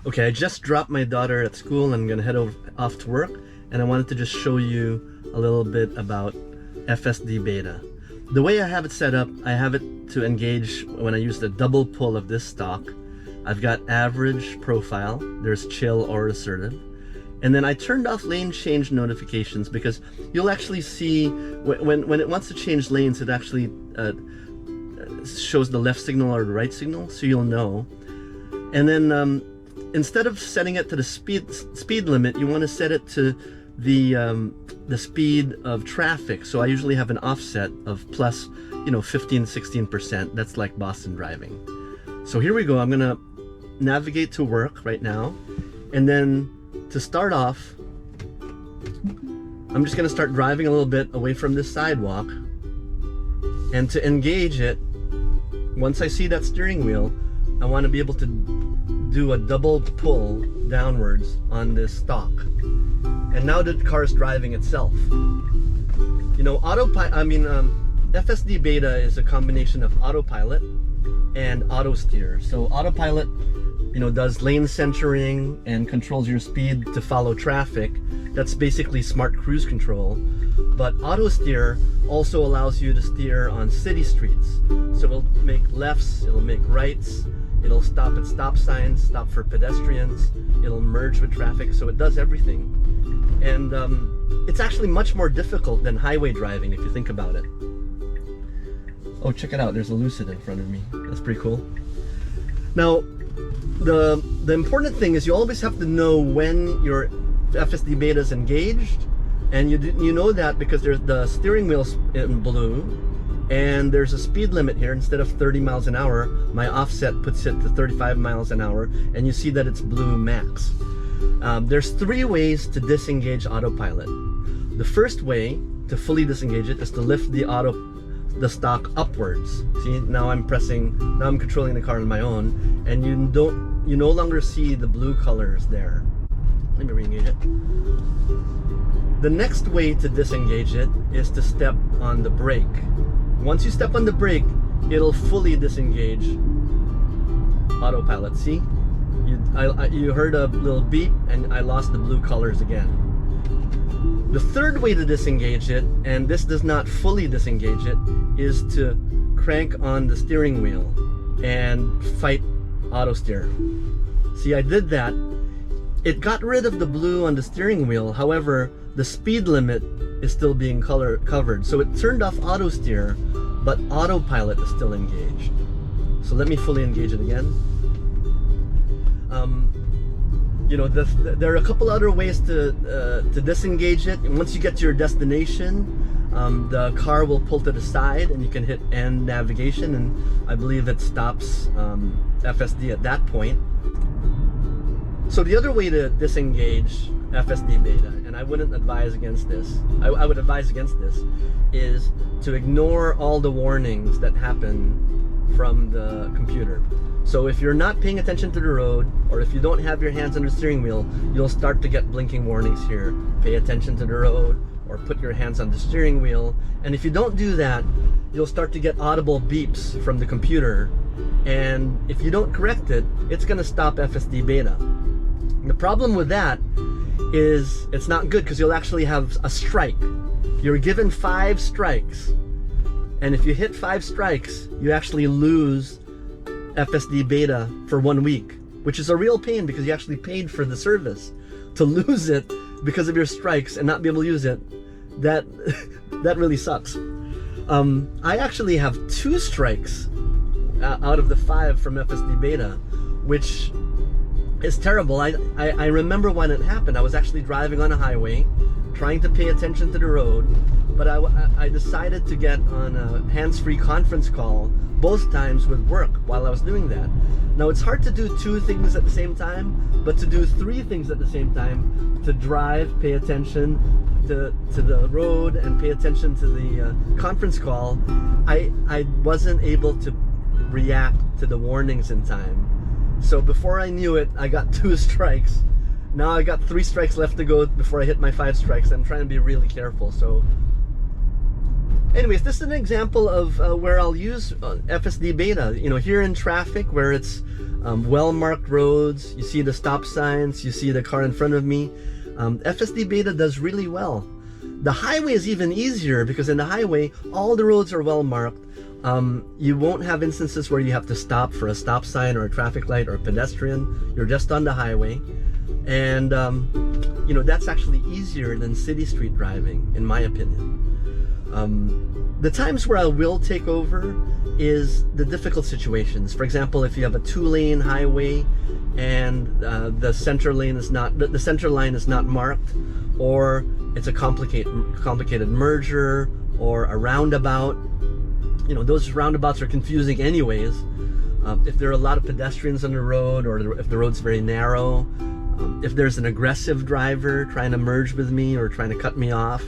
Okay, I just dropped my daughter at school and I'm gonna head off to work, and I wanted to just show you a little bit about FSD Beta. The way I have it set up, I have it to engage when I use the double pull of this stock. I've got average, profile, there's chill or assertive, and then I turned off lane change notifications because you'll actually see when it wants to change lanes, it actually shows the left signal or the right signal, so you'll know. And then instead of setting it to the speed limit, you want to set it to the speed of traffic. So I usually have an offset of plus 15-16%. That's like Boston driving. So here we go. I'm gonna navigate to work right now, and then to start off, I'm just gonna start driving a little bit away from this sidewalk, and to engage it, once I see that steering wheel, I want to be able to do a double pull downwards on this stalk. And now the car is driving itself. FSD Beta is a combination of autopilot and auto steer. So autopilot, does lane centering and controls your speed to follow traffic. That's basically smart cruise control. But auto steer also allows you to steer on city streets. So it'll make lefts, it'll make rights, it'll stop at stop signs, stop for pedestrians, it'll merge with traffic, so it does everything. And it's actually much more difficult than highway driving if you think about it. Oh, check it out, there's a Lucid in front of me. That's pretty cool. Now, the important thing is you always have to know when your FSD Beta is engaged, and you know that because there's the steering wheel's in blue, and there's a speed limit here. Instead of 30 miles an hour, my offset puts it to 35 miles an hour, and you see that it's blue max. There's 3 ways to disengage autopilot. The first way to fully disengage it is to lift the stock upwards. See, now I'm controlling the car on my own, and you no longer see the blue colors there. Let me re-engage it. The next way to disengage it is to step on the brake. Once you step on the brake, it'll fully disengage autopilot. See? You heard a little beep and I lost the blue colors again. The third way to disengage it, and this does not fully disengage it, is to crank on the steering wheel and fight auto steer. See, I did that. It got rid of the blue on the steering wheel. However, the speed limit is still being covered. So it turned off auto steer, but autopilot is still engaged. So let me fully engage it again. There are a couple other ways to disengage it. And once you get to your destination, the car will pull to the side and you can hit end navigation, and I believe it stops FSD at that point. So the other way to disengage FSD Beta, and I wouldn't advise against this, I would advise against this, is to ignore all the warnings that happen from the computer. So if you're not paying attention to the road, or if you don't have your hands on the steering wheel, you'll start to get blinking warnings here. Pay attention to the road, or put your hands on the steering wheel. And if you don't do that, you'll start to get audible beeps from the computer. And if you don't correct it, it's gonna stop FSD Beta. The problem with that is it's not good, because you'll actually have a strike. You're given 5 strikes, and if you hit 5 strikes, you actually lose FSD Beta for 1 week, which is a real pain because you actually paid for the service. To lose it because of your strikes and not be able to use it, that really sucks. I actually have 2 strikes out of the 5 from FSD Beta, which is terrible. I remember when it happened. I was actually driving on a highway, trying to pay attention to the road, but I decided to get on a hands-free conference call both times with work while I was doing that. Now, it's hard to do 2 things at the same time, but to do 3 things at the same time, to drive, pay attention to the road, and pay attention to the conference call, I wasn't able to react to the warnings in time. So before I knew it, I got 2 strikes. Now I got 3 strikes left to go before I hit my 5 strikes. I'm trying to be really careful. So Anyways, this is an example of where I'll use FSD Beta. You know, here in traffic where it's well-marked roads, you see the stop signs, you see the car in front of me. FSD Beta does really well. The highway is even easier because in the highway, all the roads are well-marked. You won't have instances where you have to stop for a stop sign or a traffic light or a pedestrian. You're just on the highway. And, you know, that's actually easier than city street driving, in my opinion. The times where I will take over is the difficult situations. For example, if you have a 2-lane highway and the center line is not marked, or it's a complicated merger or a roundabout. You know, those roundabouts are confusing anyways. If there are a lot of pedestrians on the road, or if the road's very narrow, if there's an aggressive driver trying to merge with me or trying to cut me off,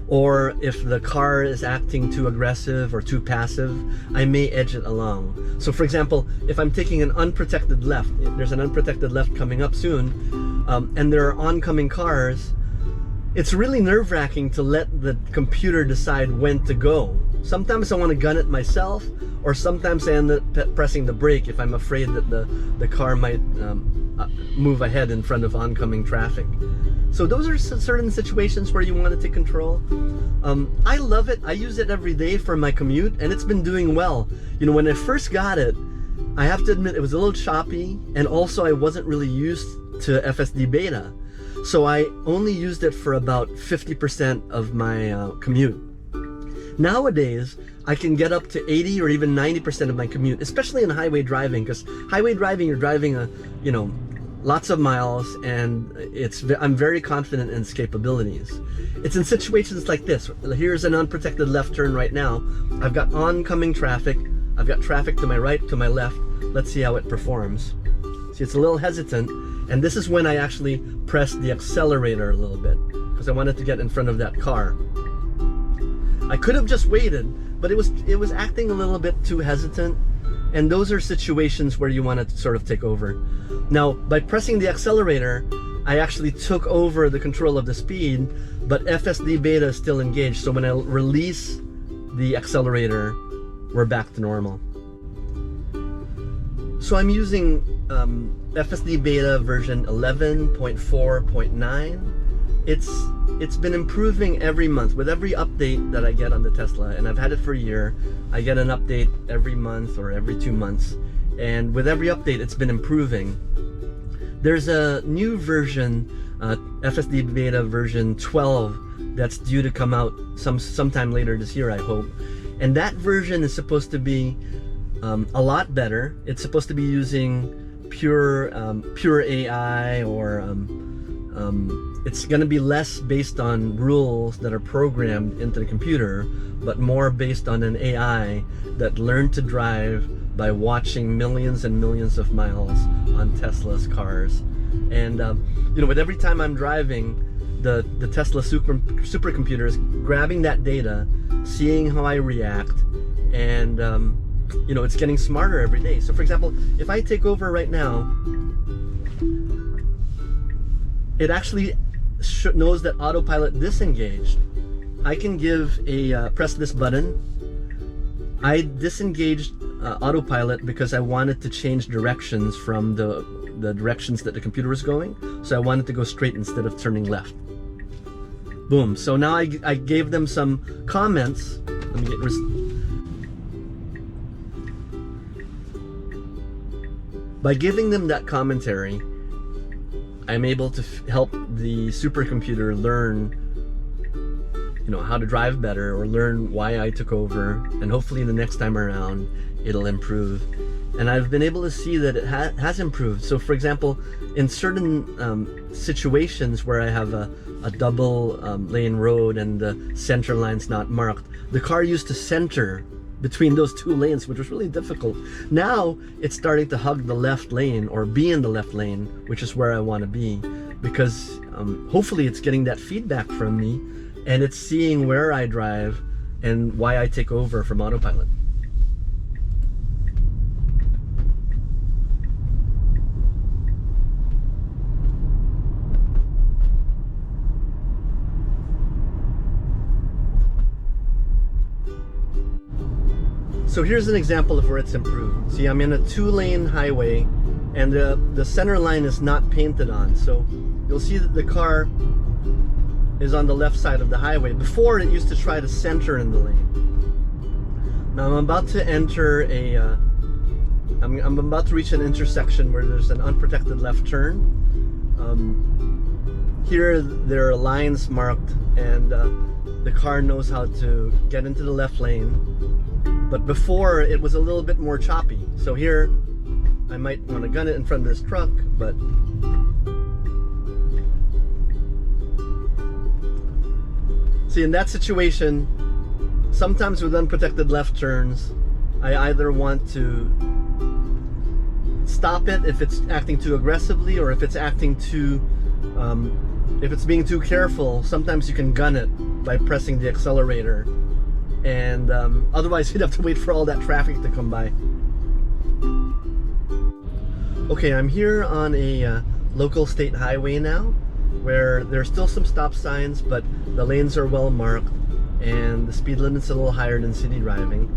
or if the car is acting too aggressive or too passive, I may edge it along. So for example, if I'm taking an unprotected left, there's an unprotected left coming up soon, and there are oncoming cars, it's really nerve-wracking to let the computer decide when to go. Sometimes I want to gun it myself, or sometimes I end up pressing the brake if I'm afraid that the car might move ahead in front of oncoming traffic. So those are certain situations where you want to take control. I love it. I use it every day for my commute, and it's been doing well. You know, when I first got it, I have to admit it was a little choppy, and also I wasn't really used to FSD Beta. So I only used it for about 50% of my commute. Nowadays, I can get up to 80 or even 90% of my commute, especially in highway driving, because highway driving, you're driving lots of miles, and I'm very confident in its capabilities. It's in situations like this. Here's an unprotected left turn right now. I've got oncoming traffic. I've got traffic to my right, to my left. Let's see how it performs. See, it's a little hesitant, and this is when I actually pressed the accelerator a little bit, because I wanted to get in front of that car. I could have just waited, but it was acting a little bit too hesitant, and those are situations where you want to sort of take over. Now, by pressing the accelerator, I actually took over the control of the speed, but FSD Beta is still engaged, so when I release the accelerator, we're back to normal. So I'm using FSD Beta version 11.4.9. It's been improving every month with every update that I get on the Tesla, and I've had it for a year. I get an update every month or every 2 months, and with every update it's been improving. There's a new version, FSD Beta version 12, that's due to come out sometime later this year, I hope. And that version is supposed to be a lot better. It's supposed to be using pure AI, or it's going to be less based on rules that are programmed into the computer, but more based on an AI that learned to drive by watching millions and millions of miles on Tesla's cars. And you know, with every time I'm driving, the Tesla supercomputer is grabbing that data, seeing how I react, and you know, it's getting smarter every day. So for example, if I take over right now, it actually knows that autopilot disengaged. I can give a press this button. I disengaged autopilot because I wanted to change directions from the directions that the computer was going. So I wanted to go straight instead of turning left. Boom. So now I gave them some comments. Let me get by giving them that commentary, I'm able to help the supercomputer learn, you know, how to drive better, or learn why I took over, and hopefully the next time around it'll improve. And I've been able to see that it has improved. So for example, in certain situations where I have a double lane road and the center line's not marked, the car used to center between those two lanes, which was really difficult. Now it's starting to hug the left lane, or be in the left lane, which is where I want to be, because hopefully it's getting that feedback from me, and it's seeing where I drive and why I take over from autopilot. So here's an example of where it's improved. See, I'm in a 2-lane highway, and the center line is not painted on. So you'll see that the car is on the left side of the highway. Before, it used to try to center in the lane. Now I'm about to enter I'm about to reach an intersection where there's an unprotected left turn. Here there are lines marked, and the car knows how to get into the left lane. But before, it was a little bit more choppy. So here, I might want to gun it in front of this truck, but see, in that situation, sometimes with unprotected left turns, I either want to stop it if it's acting too aggressively, or if it's acting too, if it's being too careful. Sometimes you can gun it by pressing the accelerator, and otherwise you'd have to wait for all that traffic to come by. Okay, I'm here on a local state highway now, where there's still some stop signs, but the lanes are well marked, and the speed limit's a little higher than city driving.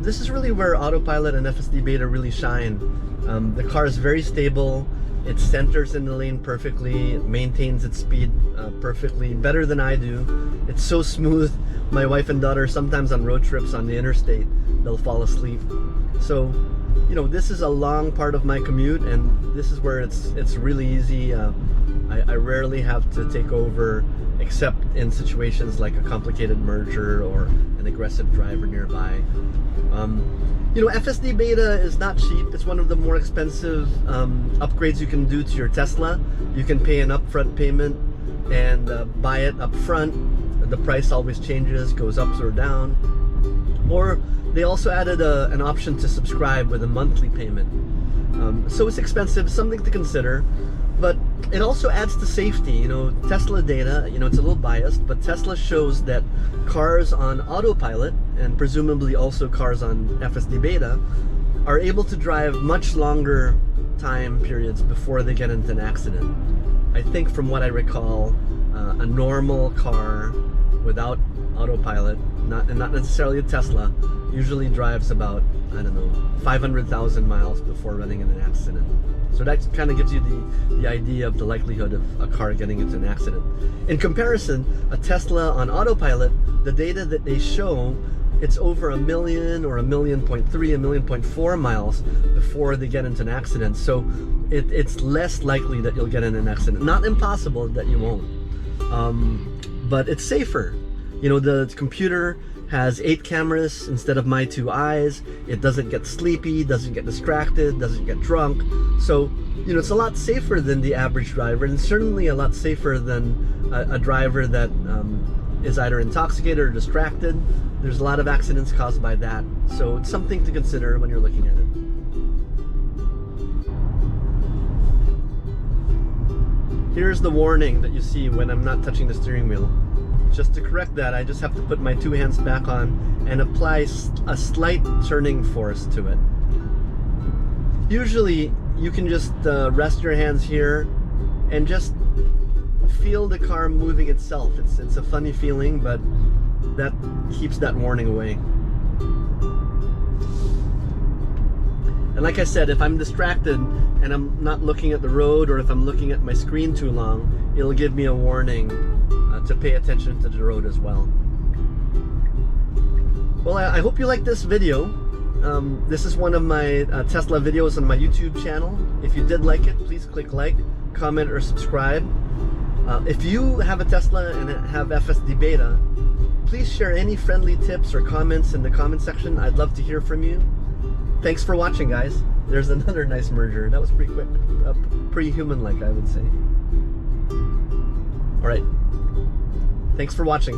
This is really where autopilot and FSD Beta really shine. The car is very stable, it centers in the lane perfectly, it maintains its speed perfectly, better than I do. It's so smooth. My wife and daughter, sometimes on road trips on the interstate, they'll fall asleep. So, you know, this is a long part of my commute, and this is where it's really easy. I rarely have to take over, except in situations like a complicated merger or an aggressive driver nearby. You know, FSD Beta is not cheap. It's one of the more expensive upgrades you can do to your Tesla. You can pay an upfront payment and buy it up front. The price always changes, goes up or down. Or they also added an option to subscribe with a monthly payment. So it's expensive, something to consider. But it also adds to safety. You know, Tesla data, you know, it's a little biased, but Tesla shows that cars on autopilot, and presumably also cars on FSD Beta, are able to drive much longer time periods before they get into an accident. I think from what I recall, a normal car without autopilot, not necessarily a Tesla, usually drives about, I don't know, 500,000 miles before running in an accident. So that kind of gives you the idea of the likelihood of a car getting into an accident. In comparison, a Tesla on autopilot, the data that they show, it's over 1 million or 1.3 million, 1.4 miles before they get into an accident. So it's less likely that you'll get in an accident. Not impossible that you won't, but it's safer. You know, the computer has 8 cameras instead of my 2 eyes. It doesn't get sleepy, doesn't get distracted, doesn't get drunk. So, you know, it's a lot safer than the average driver, and certainly a lot safer than a driver that is either intoxicated or distracted. There's a lot of accidents caused by that. So it's something to consider when you're looking at it. Here's the warning that you see when I'm not touching the steering wheel. Just to correct that, I just have to put my 2 hands back on and apply a slight turning force to it. Usually, you can just rest your hands here and just feel the car moving itself. It's a funny feeling, but that keeps that warning away. And like I said, if I'm distracted and I'm not looking at the road, or if I'm looking at my screen too long, it'll give me a warning to pay attention to the road as well. Well, I hope you like this video. This is one of my Tesla videos on my YouTube channel. If you did like it, please click like, comment, or subscribe. If you have a Tesla and have FSD Beta, please share any friendly tips or comments in the comment section. I'd love to hear from you. Thanks for watching, guys. There's another nice merger. That was pretty quick. Pretty human-like, I would say. All right. Thanks for watching.